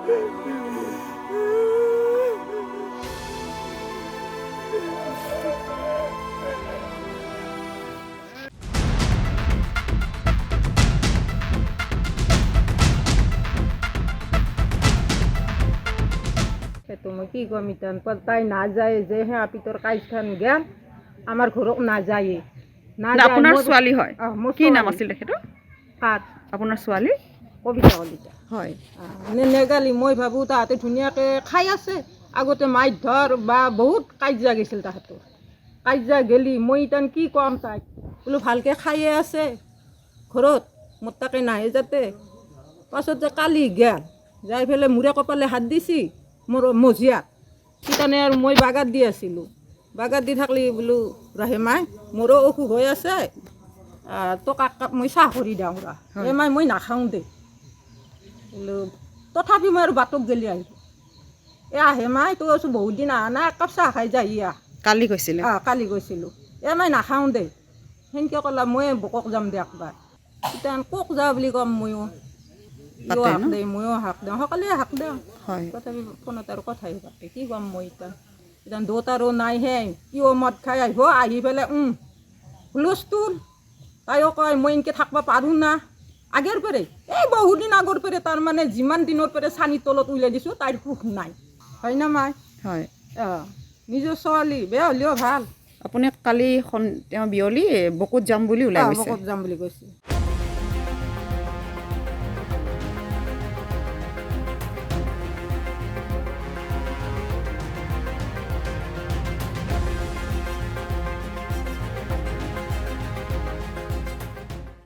মই কি কম ইতান তাই না যায় যে হে আপিতৰ কাইখান গেল আমাৰ ঘৰত নাযায়ে না আপোনাৰ ছোৱালী হয় কি নাম আছিল তেখেতৰ কাত আপোনাৰ ছোৱালী কবিতা কলিতা হয় নেগালি মই ভাবোঁ তাহাঁতে ধুনীয়াকৈ খাই আছে আগতে মাছ ধৰ বা বহুত কাজিয়া গৈছিল তাহাঁতৰ কাজিয়া গেলি মই ইতান কি ক'ম তাইক বোলো ভালকৈ খায়ে আছে ঘৰত মোৰ তাকে নাহে যাতে পাছত যে কালি গেল যাই পেলাই মূৰে কপালে হাত দিছি মোৰ মজিয়াত সিকাৰণে আৰু মই বাগাত দি আছিলোঁ বাগাত দি থাকলি বোলো ৰাহেমাই মোৰো অসুখ হৈ আছে তোক এক কাপ মই চাহ কৰি দিওঁ ৰা মাই মই নাখাওঁ দে বোলো তথাপি মই আৰু বাটক গেলি আহিলোঁ আহে মাই তই আছোঁ বহুত দিন অহা নাই এক কাপ চাহ খাই যাই কালি কৈছিলে কালি গৈছিলোঁ মাই নাখাওঁ দে সেনেকৈ ক'লা মই বকক যাম দে একবাৰ এতিয়া কক যা বুলি ক'ম ময়ো হাক দে ময়ো হাক দিওঁ সকলোৱে হাক দিওঁ তথাপি ফোনত আৰু কথাই পাতে কি ক'ম মই এতিয়া দেউতাৰো নাই হে কিয় মদ খাই আহিব আহি পেলাই হুলস্থুল তাইও কয় মই এনেকৈ থাকিব পাৰোঁ না আগৰ পৰাই বহুত দিন আগৰ পৰাই তাৰমানে যিমান দিনৰ পৰাই চানিৰ তলত উলিয়াই দিছোঁ তাইৰ সুখ নাই হয় না মাই হয় নিজৰ ছোৱালী বেয়া হ'লেও ভাল আপুনি কালি তেওঁ বিয়লি বকুত যাম বুলি ওলাই গৈছে বকত যাম বুলি কৈছে